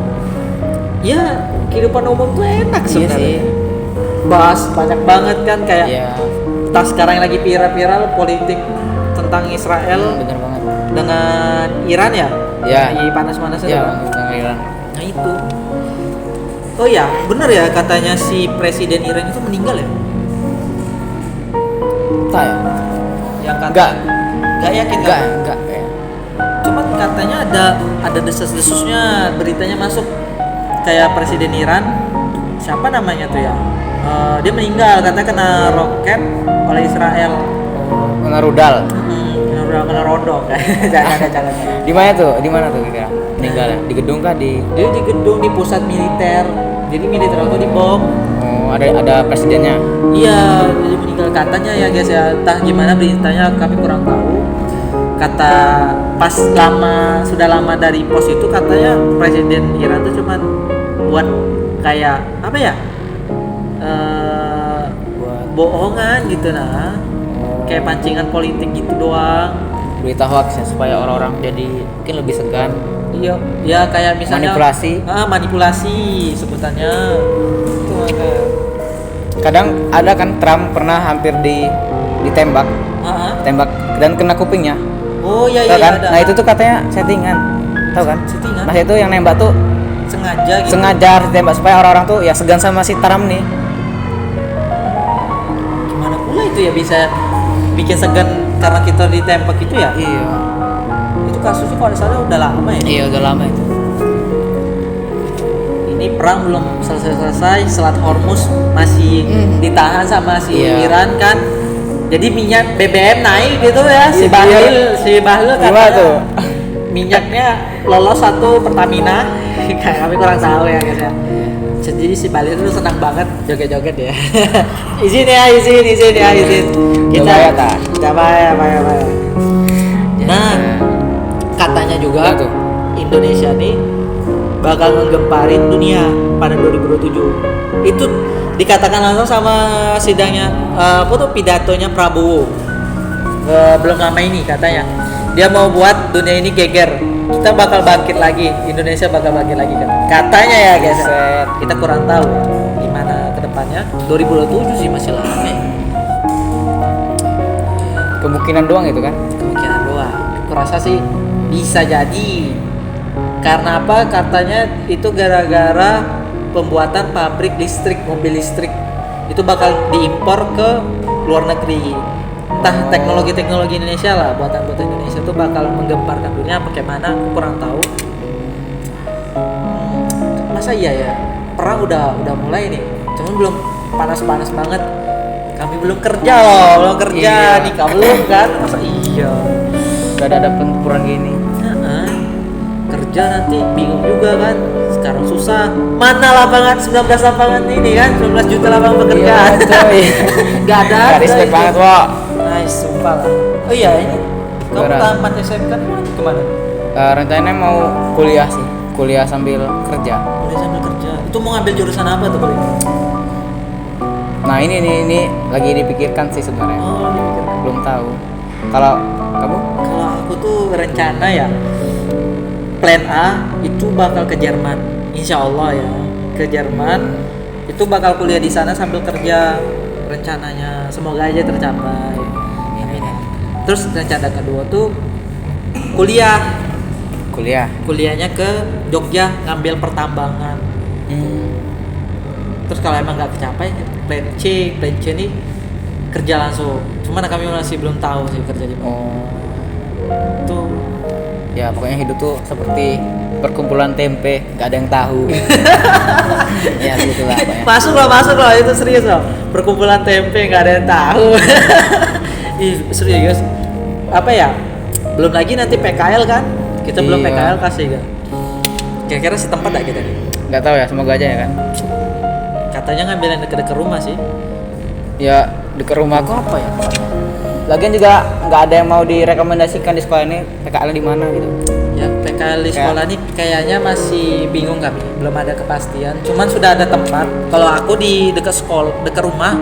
ya kehidupan umum tuh enak
Iya
sebenarnya.
sih.
bahas banyak banget kan kayak
Iya.
tas sekarang yang lagi viral politik tentang Israel
Bener banget.
dengan Iran ya.
Iya.
Lagi panas-panasnya
Iya,
tuh, Bang.
tentang Iran.
Nah itu. Oh ya, bener ya katanya si presiden Iran itu meninggal ya?
Entah ya.
Yang kata
Enggak.
Nggak yakin
Enggak,
kan?
enggak ya.
Cuman katanya ada desas-desusnya beritanya masuk kayak presiden Iran siapa namanya tuh ya? Dia meninggal katanya kena roket oleh Israel.
Kena rudal.
Kena rodok. Jangan.
Di mana tuh? Di mana tuh kira-kira? Meninggalnya? Di gedung kah di
Dia di gedung di pusat militer. Jadi militer itu dibom.
Oh, ada presidennya.
Iya, jadi meninggal katanya ya guys ya. Entah gimana beritanya kami kurang tahu. Kata pas sudah lama dari pos itu katanya presiden Iran tuh cuman buat kayak apa ya?
Buat
Bohongan gitu nah. Kayak pancingan politik gitu doang.
berita hoax ya supaya orang-orang jadi mungkin lebih segan.
Iya, ya kayak misalnya
Manipulasi.
Manipulasi sebutannya. Itu ada.
Kadang ada kan Trump pernah hampir ditembak, tembak dan kena kupingnya.
Oh iya
Tahu kan?
ada.
Nah, itu tuh katanya settingan. Tahu kan?
Settingan?
Nah, itu yang nembak tuh
sengaja gitu.
sengaja ditembak supaya orang-orang tuh ya segan sama si Trump nih.
Gimana pula itu ya bisa bikin segan karena kita ditembak itu ya?
Iya.
Itu kasusnya kalau nggak salah udah lama ya.
Iya, udah lama itu.
Ini perang belum selesai, Selat Hormuz masih ditahan sama si
Iya.
Iran kan. Jadi minyak BBM naik gitu ya, si
Iya.
Bahlil
Gimana
katanya
tuh?
minyaknya lolos satu Pertamina. Kami kurang tahu ya guys ya. Jadi si Bahlil itu senang banget joget-joget ya. izin.
Coba ya, Ta.
Coba ya. Nah, katanya juga
Apa tuh?
Indonesia nih bakal ngegemparin dunia pada 2027. Itu dikatakan langsung sama sidangnya pidatonya Prabowo. Belum lama ini katanya. Dia mau buat dunia ini geger. Kita bakal bangkit lagi, Indonesia bakal bangkit lagi kan. Katanya ya guys.
Set.
Kita kurang tahu ya gimana ke depannya. 2027 sih masih lama ya.
Kemungkinan doang itu kan.
Kemungkinan doang. Aku rasa sih bisa jadi. Karena apa? Katanya itu gara-gara pembuatan pabrik listrik, mobil listrik itu bakal diimpor ke luar negeri. Entah teknologi Indonesia lah, buatan Indonesia itu bakal menggemparkan dunia. Bagaimana? Aku kurang tahu. Masa iya ya? Perang udah mulai nih. Cuman belum panas-panas banget. Kami belum kerja loh, belum kerja.
Iya.
Nikah belum kan? Masa iya?
Gak ada pertempuran gini.
Kerja nanti bingung juga kan, sekarang susah, mana lapangan 19 lapangan ini kan, 19 juta lapangan pekerjaan.
Iya, coy.
Gak ada.
Gak respect
itu.
banget, Wo.
Nice, sumpah lah. Oh iya ini, kamu
Berat.
tamat SMK kemana?
Rencananya mau kuliah sih, kuliah sambil kerja.
Udah sambil kerja. Itu mau ngambil jurusan apa tuh kuliah?
Nah, ini lagi dipikirkan sih sebenarnya.
Oh,
Belum tahu. Kalau kamu?
kalau aku tuh rencana ya, plan A itu bakal ke Jerman, insya Allah ya, ke Jerman itu bakal kuliah di sana sambil kerja rencananya, semoga aja tercapai. Amin ya. Terus rencana kedua tuh kuliahnya ke Jogja ngambil pertambangan. Terus kalau emang nggak kecapai, plan C nih kerja langsung. Cuman kami masih belum tahu sih kerja di mana.
Oh,
Tuh.
ya pokoknya hidup tuh seperti perkumpulan tempe, nggak ada yang tahu. Ya gitulah.
Masuk loh, itu serius loh. Perkumpulan tempe nggak ada yang tahu. Ih, serius. Apa ya? Belum lagi nanti PKL kan? Kita belum
Iya.
PKL kasih kan? Kira-kira setempat gak kita nih?
Nggak tahu ya, semoga aja ya kan.
Katanya ngambil yang deket-deket rumah sih.
Ya dekat rumahku apa ya? Lagian juga nggak ada yang mau direkomendasikan di sekolah ini PKL di mana gitu.
Ya PKL di sekolah nih kayaknya masih bingung kami, belum ada kepastian. Cuman sudah ada tempat. Kalau aku di dekat sekolah, dekat rumah,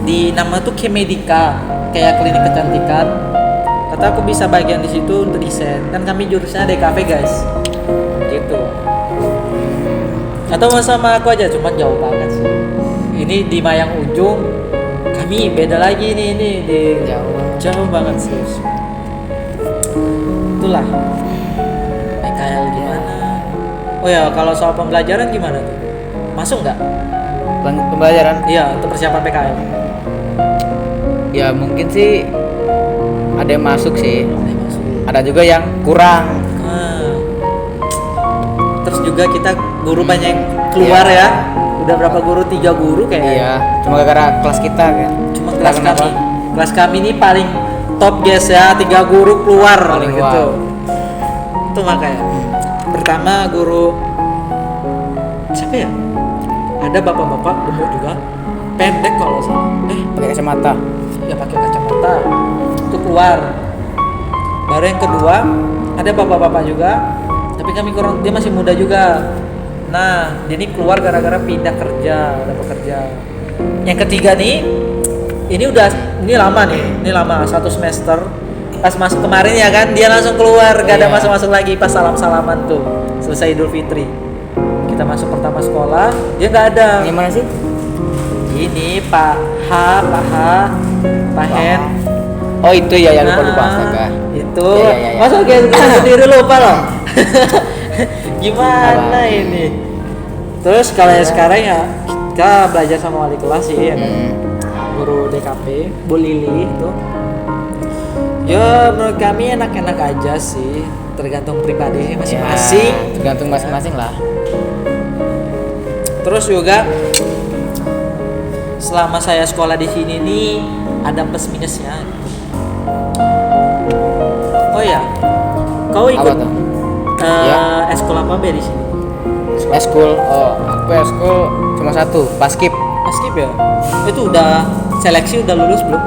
di nama tuh Kemedika, kayak klinik kecantikan. Kata aku bisa bagian di situ untuk desain. Kan kami jurusannya DKV guys. Gitu. Atau mau sama aku aja, cuman jauh banget sih. ini di Mayang Ujung, kami beda lagi nih ini di jauh banget sih. Itulah PKL gimana. Oh ya, kalau soal pembelajaran gimana tuh? Masuk nggak?
Pembelajaran
Iya, untuk persiapan PKL.
ya mungkin sih ada yang masuk sih,
Masuk.
ada juga yang kurang.
Nah, terus juga kita guru banyak yang keluar
Iya.
ya. Udah berapa guru? 3 guru kayaknya.
Iya, cuma gara-gara kelas kita kan.
Cuma kelas
Kenapa?
kami. Kelas kami ini paling top guys ya, 3 guru keluar
Paling
gitu.
wow.
Itu makanya. Pertama guru siapa ya? Ada bapak-bapak gemuk juga. Pendek kalau salah.
Pakai kacamata.
Ya pakai kacamata. Itu keluar. Baru yang kedua ada bapak-bapak juga, tapi kami kurang, dia masih muda juga. Nah, dia ini keluar gara-gara pindah kerja, dapat kerja. Yang ketiga nih, ini lama nih, ini lama 1 semester. Pas masuk kemarin ya kan, dia langsung keluar, gak ada
Iya.
masuk-masuk lagi pas salam-salaman tuh. Selesai Idul Fitri. Kita masuk pertama sekolah, dia nggak ada.
Ini mana sih?
Ini Pak Hen.
Oh itu ya yang lupa astaga.
Itu
Ya.
masa kayak sendiri lupa loh. Gimana
Apa?
ini? Terus kalau yang sekarang ya kita belajar sama wali kelas sih ya kan? Guru DKP Bu Lili itu. Ya menurut kami enak-enak aja sih, tergantung pribadi masing-masing.
Ya, tergantung masing-masing lah.
Terus juga selama saya sekolah di sini nih ada plus minusnya. Oh ya, kau ikut
Apa tuh? Ya.
eskul apa be di sini?
Eskul, aku eskul cuma satu, paskib.
Paskib ya? Itu udah seleksi udah lulus belum?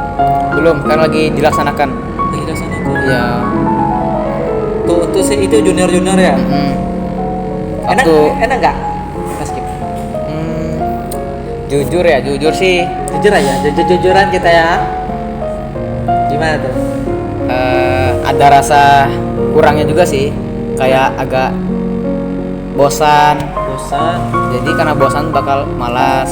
Belum, kan lagi dilaksanakan.
Lagi di sana tuh.
Ya.
Tuh itu junior ya. Enak
Waktu
enak nggak paskib?
jujur sih
Jujur aja, jujuran kita ya. Gimana tuh?
ada rasa kurangnya juga sih, kayak agak bosan.
Bosan.
Jadi karena bosan bakal malas.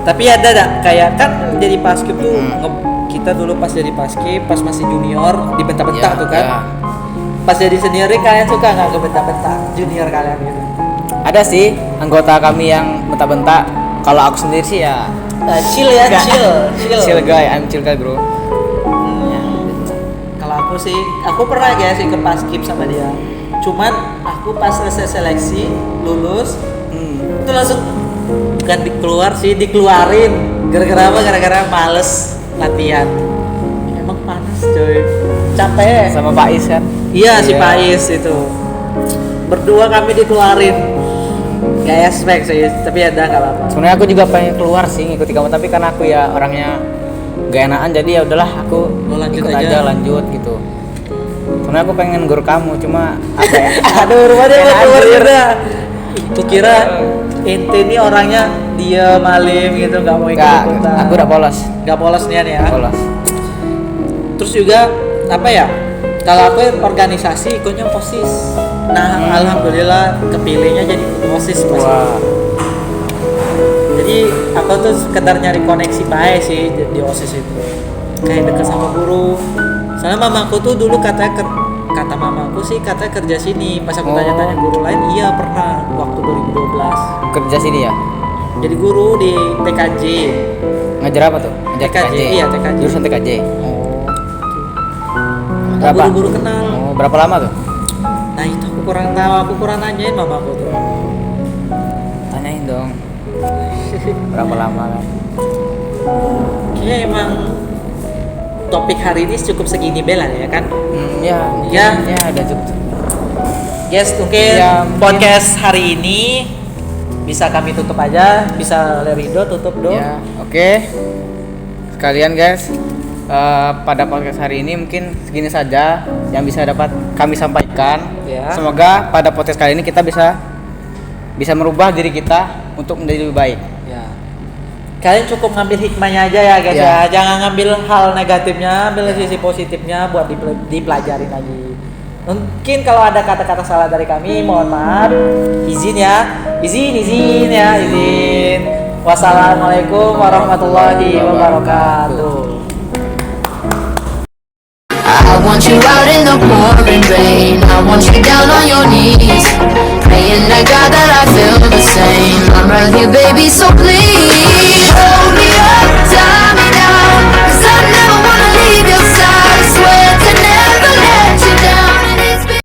Tapi ada dah kayak kan jadi paskib tuh kita dulu pas jadi paskib pas masih junior dibentak-bentak
Ya,
tuh kan.
ya.
Pas jadi senior kalian suka nggak kebentak-bentak junior kalian gitu?
Ada sih anggota kami yang bentak-bentak. Kalau aku sendiri sih ya
Chill ya,
Nggak.
chill.
chill guy, I'm chill guy bro.
Ya, gitu. Kalau aku sih, aku pernah guys ikut paskib sama dia. Cuman aku pas selesai seleksi lulus itu langsung bukan dikeluarin. Gara-gara apa? Gara-gara males latihan. Emang panas coy, capek.
Sama Pak Is kan.
Iya si
Iya.
Pais itu. Berdua kami dikeluarin. Gak expect sih, tapi ada nggak apa-apa.
Sebenarnya aku juga pengen keluar sih ngikuti kamu, tapi karena aku ya orangnya gak enakan, jadi ya udahlah aku
Lo lanjut
ikut
aja.
lanjut gitu. Sebenarnya aku pengen guru kamu, cuma apa ya?
Aduh, rumahnya
Pengen
mau keluar
anjir.
juga. Aku kira ente ini orangnya dia malim gitu, nggak mau ikut
Nggak,
ikutan.
aku udah polos.
Nggak polos nih ya.
Polos.
Terus juga apa ya? Kalau aku organisasi ikutnya OSIS. Nah, alhamdulillah kepilihnya jadi OSIS pas.
Wah.
Jadi aku tuh sekedar nyari koneksi baik sih di OSIS itu. Kayak deket sama guru. Soalnya mamaku tuh dulu kata mamaku sih katanya kerja sini. Pas aku
Oh.
tanya-tanya guru lain, iya pernah waktu 2012.
Kerja sini ya?
Jadi guru di TKJ.
Ngajar apa tuh? Ngajar
TKJ, iya, TKJ.
Jurusan TKJ.
Ada
Berapa?
guru-guru kenal.
Oh, berapa lama tuh?
Nah itu aku kurang tahu, aku kurang nanyain mamaku tuh.
Tanyain dong. Berapa lama kan?
Kayaknya emang topik hari ini cukup segini bela ya kan?
Ya,
Ya.
ya ada cukup.
Yes, mungkin
Ya, mungkin-
podcast hari ini bisa kami tutup aja, bisa Lerido tutup dong.
Ya, oke. Sekalian guys, pada podcast hari ini mungkin segini saja yang bisa dapat kami sampaikan.
Ya.
Semoga pada podcast kali ini kita bisa merubah diri kita untuk menjadi lebih baik.
Ya. Kalian cukup ngambil hikmahnya aja ya guys
Ya.
ya. Jangan ngambil hal negatifnya, ambil sisi positifnya buat dipelajarin lagi. Mungkin kalau ada kata-kata salah dari kami, mohon maaf. Izin ya. Izin. Wassalamualaikum warahmatullahi wabarakatuh.
I want you out in the pouring rain. I want you down on your knees, praying to God that I feel the same. I'm right here, baby, so please